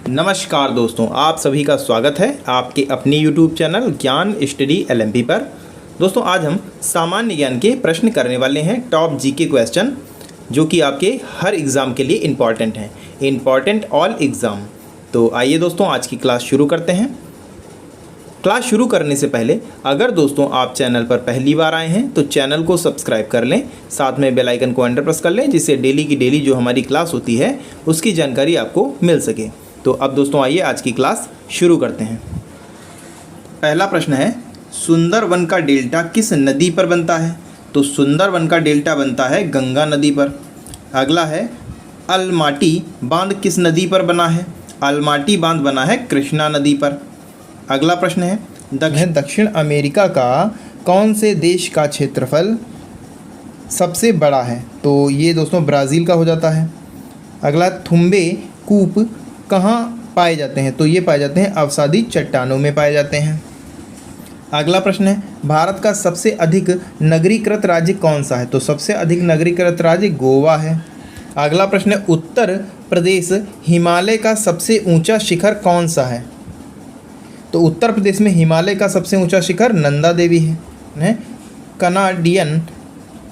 नमस्कार दोस्तों, आप सभी का स्वागत है आपके अपने YouTube चैनल ज्ञान स्टडी LMP पर। दोस्तों आज हम सामान्य ज्ञान के प्रश्न करने वाले हैं, टॉप जीके क्वेश्चन जो कि आपके हर एग्ज़ाम के लिए इम्पॉर्टेंट हैं, इम्पॉर्टेंट ऑल एग्ज़ाम। तो आइए दोस्तों आज की क्लास शुरू करते हैं। क्लास शुरू करने से पहले अगर दोस्तों आप चैनल पर पहली बार आए हैं तो चैनल को सब्सक्राइब कर लें, साथ में बेल आइकन को अंडर प्रेस कर लें जिससे डेली की डेली जो हमारी क्लास होती है उसकी जानकारी आपको मिल सके। तो अब दोस्तों आइए आज की क्लास शुरू करते हैं। पहला प्रश्न है, सुंदरवन का डेल्टा किस नदी पर बनता है? तो सुंदरवन का डेल्टा बनता है गंगा नदी पर। अगला है, अलमाटी बांध किस नदी पर बना है? अलमाटी बांध बना है कृष्णा नदी पर। अगला प्रश्न है, दक्षिण अमेरिका का कौन से देश का क्षेत्रफल सबसे बड़ा है? तो ये दोस्तों ब्राज़ील का हो जाता है। अगला, थुम्बे कूप कहाँ पाए जाते हैं? तो ये पाए जाते हैं अवसादी चट्टानों में पाए जाते हैं। अगला प्रश्न है, भारत का सबसे अधिक नगरीकृत राज्य कौन सा है? तो सबसे अधिक नगरीकृत राज्य गोवा है। अगला प्रश्न है, उत्तर प्रदेश हिमालय का सबसे ऊंचा शिखर कौन सा है? तो उत्तर प्रदेश में हिमालय का सबसे ऊंचा शिखर नंदा देवी है। कनाडियन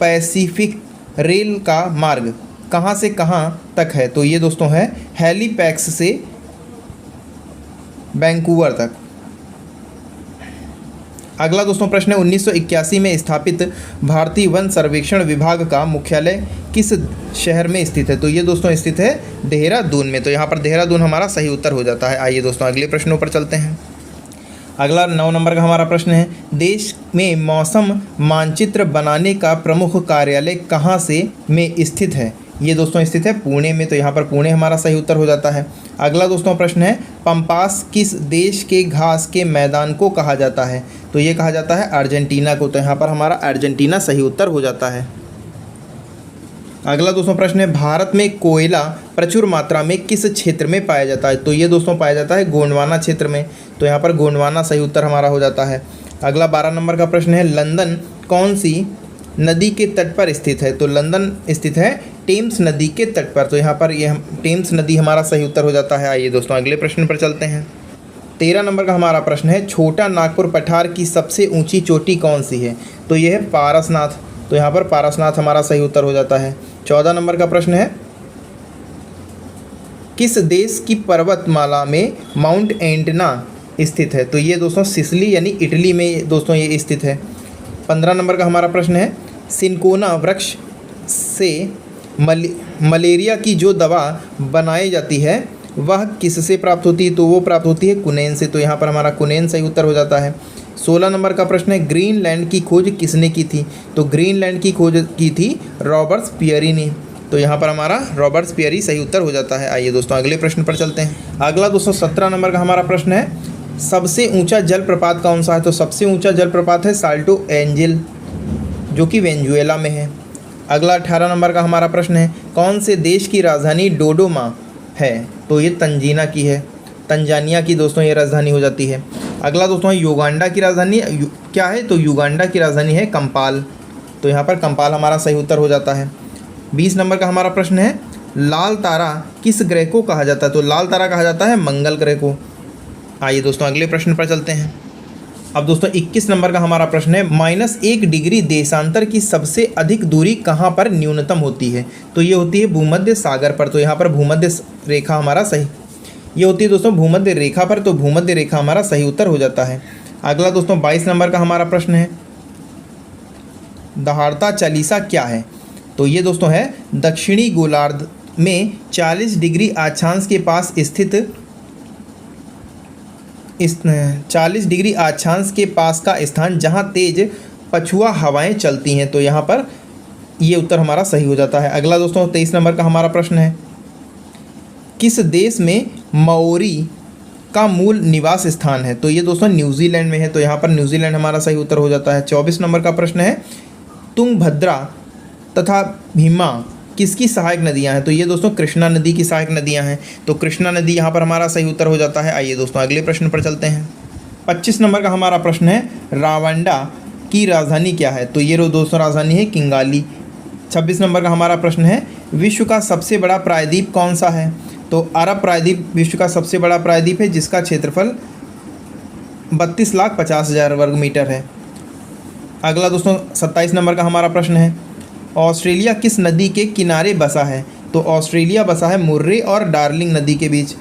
पैसिफिक रेल का मार्ग कहाँ से कहाँ तक है? तो ये दोस्तों है हैलीफैक्स से वैंकूवर तक। अगला दोस्तों प्रश्न है, 1981 में स्थापित भारतीय वन सर्वेक्षण विभाग का मुख्यालय किस शहर में स्थित है? तो ये दोस्तों स्थित है देहरादून में। तो यहाँ पर देहरादून हमारा सही उत्तर हो जाता है। आइए दोस्तों अगले प्रश्नों पर चलते हैं। अगला 9 नंबर का हमारा प्रश्न है, देश में मौसम मानचित्र बनाने का प्रमुख कार्यालय कहाँ से में स्थित है? ये दोस्तों स्थित है पुणे में। तो यहाँ पर पुणे हमारा सही उत्तर हो जाता है। अगला दोस्तों प्रश्न है, पंपास किस देश के घास के मैदान को कहा जाता है? तो ये कहा जाता है अर्जेंटीना को। तो यहाँ पर हमारा अर्जेंटीना सही उत्तर हो जाता है। अगला दोस्तों प्रश्न है, भारत में कोयला प्रचुर मात्रा में किस क्षेत्र में पाया जाता है? तो ये दोस्तों पाया जाता है गोंडवाना क्षेत्र में। तो यहाँ पर गोंडवाना सही उत्तर हमारा हो जाता है। अगला 12 नंबर का प्रश्न है, लंदन कौन सी नदी के तट पर स्थित है? तो लंदन स्थित है टेम्स नदी के तट पर। तो यहाँ पर यह टेम्स नदी हमारा सही उत्तर हो जाता है। आइए दोस्तों अगले प्रश्न पर चलते हैं। 13 नंबर का हमारा प्रश्न है, छोटा नागपुर पठार की सबसे ऊंची चोटी कौन सी है? तो यह है पारसनाथ। तो यहाँ पर पारसनाथ हमारा सही उत्तर हो जाता है। 14 नंबर का प्रश्न है, किस देश की पर्वतमाला में माउंट एंटना स्थित है? तो ये दोस्तों सिसिली यानी इटली में दोस्तों ये स्थित है। 15 नंबर का हमारा प्रश्न है, सिनकोना वृक्ष से मलेरिया की जो दवा बनाई जाती है वह किससे प्राप्त होती है? तो वो प्राप्त होती है कुनैन से। तो यहाँ पर हमारा कुनैन सही उत्तर हो जाता है। 16 नंबर का प्रश्न है, ग्रीनलैंड की खोज किसने की थी? तो ग्रीनलैंड की खोज की थी रॉबर्ट पियरी ने। तो यहाँ पर हमारा रॉबर्ट पियरी सही उत्तर हो जाता है। आइए दोस्तों अगले प्रश्न पर चलते हैं। अगला दोस्तों 17 नंबर का हमारा प्रश्न है, सबसे ऊंचा जलप्रपात कौन सा है? तो सबसे ऊंचा जलप्रपात है साल्टो एंजल जो कि वेनेजुएला में है। अगला 18 नंबर का हमारा प्रश्न है, कौन से देश की राजधानी डोडोमा है? तो ये तंजानिया की दोस्तों ये राजधानी हो जाती है। अगला दोस्तों युगांडा की राजधानी क्या है? तो युगांडा की राजधानी है कंपाल। तो यहाँ पर कंपाल हमारा सही उत्तर हो जाता है। 20 नंबर का हमारा प्रश्न है, लाल तारा किस ग्रह को कहा जाता है? तो लाल तारा कहा जाता है मंगल ग्रह को। आइए दोस्तों अगले प्रश्न पर चलते हैं। अब दोस्तों 21 नंबर का हमारा प्रश्न है, -1 डिग्री देशांतर की सबसे अधिक दूरी कहाँ पर न्यूनतम होती है? तो ये होती है भूमध्य सागर पर। तो यहाँ पर भूमध्य रेखा हमारा सही, ये होती है दोस्तों भूमध्य रेखा पर। तो भूमध्य रेखा हमारा सही उत्तर हो जाता है। अगला दोस्तों 22 नंबर का हमारा प्रश्न है, दहाड़ता चालीसा क्या है? तो ये दोस्तों है दक्षिणी गोलार्ध में 40 डिग्री अक्षांश के पास स्थित 40 डिग्री अक्षांश के पास का स्थान जहां तेज पछुआ हवाएं चलती हैं। तो यहाँ पर ये उत्तर हमारा सही हो जाता है। अगला दोस्तों 23 नंबर का हमारा प्रश्न है, किस देश में माओरी का मूल निवास स्थान है? तो ये दोस्तों न्यूजीलैंड में है। तो यहाँ पर न्यूजीलैंड हमारा सही उत्तर हो जाता है। 24 नंबर का प्रश्न है, तुंगभद्रा तथा भीमा किसकी सहायक नदियां हैं? तो ये दोस्तों कृष्णा नदी की सहायक नदियां हैं। तो कृष्णा नदी यहाँ पर हमारा सही उत्तर हो जाता है। आइए दोस्तों अगले प्रश्न पर चलते हैं। 25 नंबर का हमारा प्रश्न है, रावंडा की राजधानी क्या है? तो ये दोस्तों राजधानी है किंगाली। 26 नंबर का हमारा प्रश्न है, विश्व का सबसे बड़ा प्रायद्वीप कौन सा है? तो अरब प्रायद्वीप विश्व का सबसे बड़ा प्रायद्वीप है जिसका क्षेत्रफल 32,50,000 वर्ग मीटर है। अगला दोस्तों 27 नंबर का हमारा प्रश्न है, ऑस्ट्रेलिया किस नदी के किनारे बसा है? तो ऑस्ट्रेलिया बसा है मुर्रे और डार्लिंग नदी के बीच,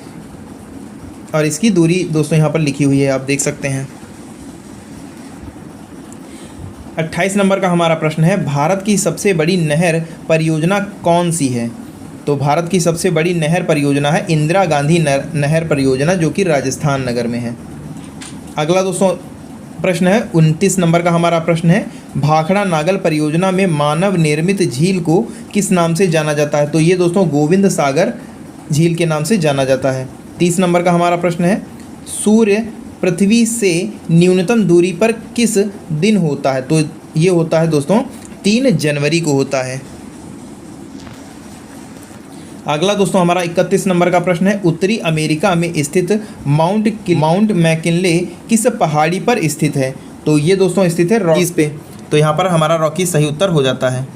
और इसकी दूरी दोस्तों यहाँ पर लिखी हुई है, आप देख सकते हैं। 28 नंबर का हमारा प्रश्न है, भारत की सबसे बड़ी नहर परियोजना कौन सी है? तो भारत की सबसे बड़ी नहर परियोजना है इंदिरा गांधी नहर परियोजना, जो कि राजस्थान नगर में है। अगला दोस्तों प्रश्न है 29 नंबर का हमारा प्रश्न है, भाखड़ा नागल परियोजना में मानव निर्मित झील को किस नाम से जाना जाता है? तो ये दोस्तों गोविंद सागर झील के नाम से जाना जाता है। 30 नंबर का हमारा प्रश्न है, सूर्य पृथ्वी से न्यूनतम दूरी पर किस दिन होता है? तो ये होता है दोस्तों 3 जनवरी को होता है। अगला दोस्तों हमारा 31 नंबर का प्रश्न है, उत्तरी अमेरिका में स्थित माउंट मैकिनले किस पहाड़ी पर स्थित है? तो ये दोस्तों स्थित है रॉकीज पे, तो यहाँ पर हमारा रॉकीज सही उत्तर हो जाता है।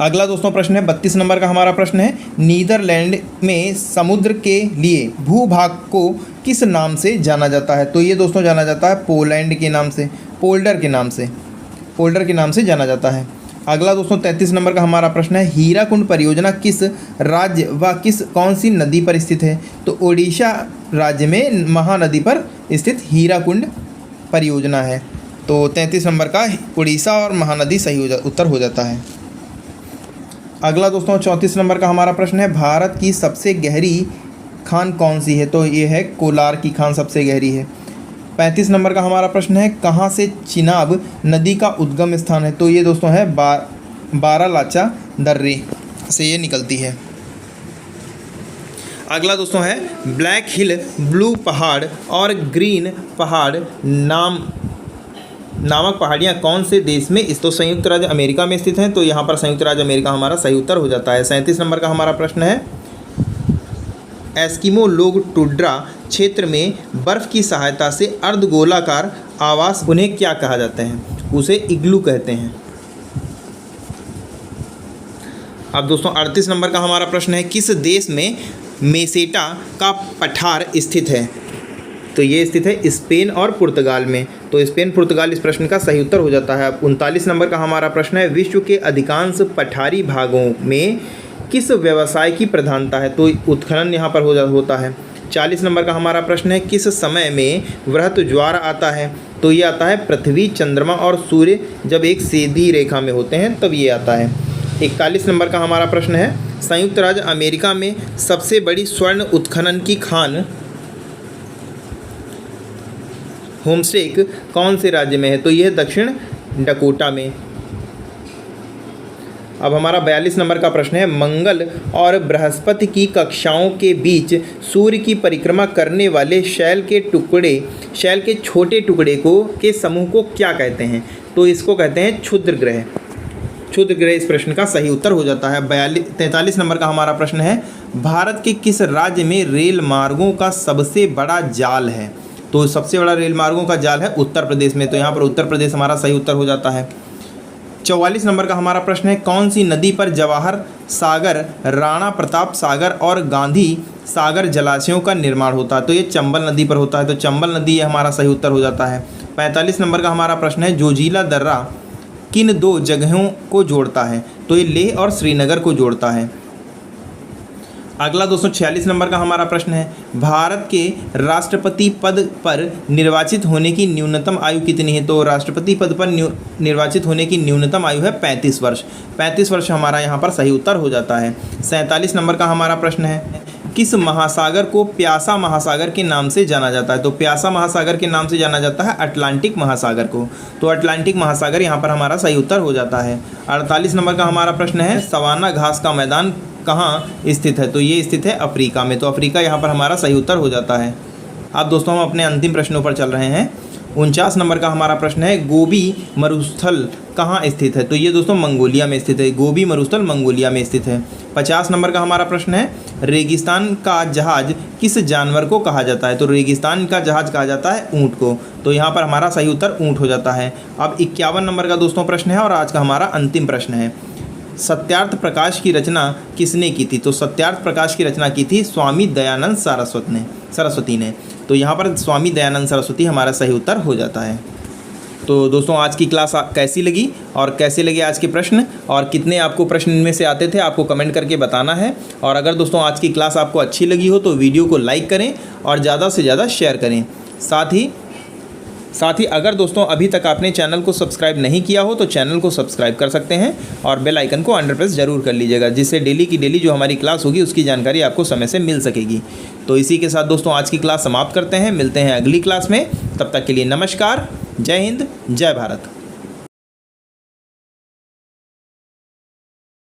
अगला दोस्तों प्रश्न है 32 नंबर का हमारा प्रश्न है, नीदरलैंड में समुद्र के लिए भूभाग को किस नाम से जाना जाता है? तो ये दोस्तों जाना जाता है पोलैंड के नाम से, पोल्डर के नाम से जाना जाता है। अगला दोस्तों 33 नंबर का हमारा प्रश्न है, हीराकुंड परियोजना किस राज्य व कौन सी नदी पर स्थित है? तो ओडिशा राज्य में महानदी पर स्थित हीराकुंड परियोजना है। तो 33 नंबर का उड़ीसा और महानदी सही उत्तर हो जाता है। अगला दोस्तों 34 नंबर का हमारा प्रश्न है, भारत की सबसे गहरी खान कौन सी है? तो ये है कोलार की खान सबसे गहरी है। 35 नंबर का हमारा प्रश्न है, कहाँ से चिनाब नदी का उद्गम स्थान है? तो ये दोस्तों है बारालाचा दर्रे से ये निकलती है। अगला दोस्तों है, ब्लैक हिल, ब्लू पहाड़ और ग्रीन पहाड़ नामक पहाड़ियाँ कौन से देश में तो संयुक्त राज्य अमेरिका में स्थित हैं। तो यहाँ पर संयुक्त राज्य अमेरिका हमारा सही उत्तर हो जाता है। 37 नंबर का हमारा प्रश्न है, एस्किमो लोग टुंड्रा क्षेत्र में बर्फ़ की सहायता से अर्धगोलाकार आवास उन्हें क्या कहा जाता है? उसे इग्लू कहते हैं। अब दोस्तों 38 नंबर का हमारा प्रश्न है, किस देश में मेसेटा का पठार स्थित है? तो ये स्थित है स्पेन और पुर्तगाल में। तो स्पेन पुर्तगाल इस प्रश्न का सही उत्तर हो जाता है। 39 नंबर का हमारा प्रश्न है, विश्व के अधिकांश पठारी भागों में किस व्यवसाय की प्रधानता है? तो उत्खनन यहाँ पर होता है। 40 नंबर का हमारा प्रश्न है, किस समय में वृहत ज्वार आता है? तो ये आता है पृथ्वी, चंद्रमा और सूर्य जब एक सीधी रेखा में होते हैं तब ये आता है। 41 नंबर का हमारा प्रश्न है, संयुक्त राज्य अमेरिका में सबसे बड़ी स्वर्ण उत्खनन की खान होमस्टेक कौन से राज्य में है? तो यह दक्षिण डकोटा में। अब हमारा 42 नंबर का प्रश्न है, मंगल और बृहस्पति की कक्षाओं के बीच सूर्य की परिक्रमा करने वाले शैल के छोटे टुकड़े के समूह को क्या कहते हैं? तो इसको कहते हैं क्षुद्र ग्रह। क्षुद्र ग्रह इस प्रश्न का सही उत्तर हो जाता है। 43 नंबर का हमारा प्रश्न है, भारत के किस राज्य में रेल मार्गों का सबसे बड़ा जाल है? तो सबसे बड़ा रेल मार्गों का जाल है उत्तर प्रदेश में। तो यहाँ पर उत्तर प्रदेश हमारा सही उत्तर हो जाता है। 44 नंबर का हमारा प्रश्न है, कौन सी नदी पर जवाहर सागर, राणा प्रताप सागर और गांधी सागर जलाशयों का निर्माण होता है? तो ये चंबल नदी पर होता है। तो चंबल नदी ये हमारा सही उत्तर हो जाता है। 45 नंबर का हमारा प्रश्न है, जोजिला दर्रा किन 2 जगहों को जोड़ता है? तो ये लेह और श्रीनगर को जोड़ता है। अगला दोस्तों 46 नंबर का हमारा प्रश्न है, भारत के राष्ट्रपति पद पर निर्वाचित होने की न्यूनतम आयु कितनी है? तो राष्ट्रपति पद पर निर्वाचित होने की न्यूनतम आयु है 35 वर्ष। 35 वर्ष हमारा यहाँ पर सही उत्तर हो जाता है। 47 नंबर का हमारा प्रश्न है, किस महासागर को प्यासा महासागर के नाम से जाना जाता है? तो प्यासा महासागर के नाम से जाना जाता है अटलांटिक महासागर को। तो अटलांटिक महासागर यहाँ पर हमारा सही उत्तर हो जाता है। 48 नंबर का हमारा प्रश्न है, सवाना घास का मैदान कहाँ स्थित है? तो ये स्थित है अफ्रीका में। तो अफ्रीका यहाँ पर हमारा सही उत्तर हो जाता है। अब दोस्तों हम अपने अंतिम प्रश्नों पर चल रहे हैं। 49 नंबर का हमारा प्रश्न है, गोबी मरुस्थल कहाँ स्थित है? तो ये दोस्तों मंगोलिया में स्थित है। गोबी मरुस्थल मंगोलिया में स्थित है। 50 नंबर का हमारा प्रश्न है, रेगिस्तान का जहाज किस जानवर को कहा जाता है? तो रेगिस्तान का जहाज कहा जाता है ऊँट को। तो यहाँ पर हमारा सही उत्तर ऊँट हो जाता है। अब 51 नंबर का दोस्तों प्रश्न है और आज का हमारा अंतिम प्रश्न है, सत्यार्थ प्रकाश की रचना किसने की थी? तो सत्यार्थ प्रकाश की रचना की थी स्वामी दयानंद सरस्वती ने। तो यहाँ पर स्वामी दयानंद सरस्वती हमारा सही उत्तर हो जाता है। तो दोस्तों आज की क्लास कैसी लगी और कैसे लगे आज के प्रश्न और कितने आपको प्रश्न इनमें से आते थे आपको कमेंट करके बताना है। और अगर दोस्तों आज की क्लास आपको अच्छी लगी हो तो वीडियो को लाइक करें और ज़्यादा से ज़्यादा शेयर करें। साथ ही अगर दोस्तों अभी तक आपने चैनल को सब्सक्राइब नहीं किया हो तो चैनल को सब्सक्राइब कर सकते हैं और बेल आइकन को अंडर प्रेस जरूर कर लीजिएगा, जिससे डेली की डेली जो हमारी क्लास होगी उसकी जानकारी आपको समय से मिल सकेगी। तो इसी के साथ दोस्तों आज की क्लास समाप्त करते हैं, मिलते हैं अगली क्लास में। तब तक के लिए नमस्कार, जय हिंद, जय भारत।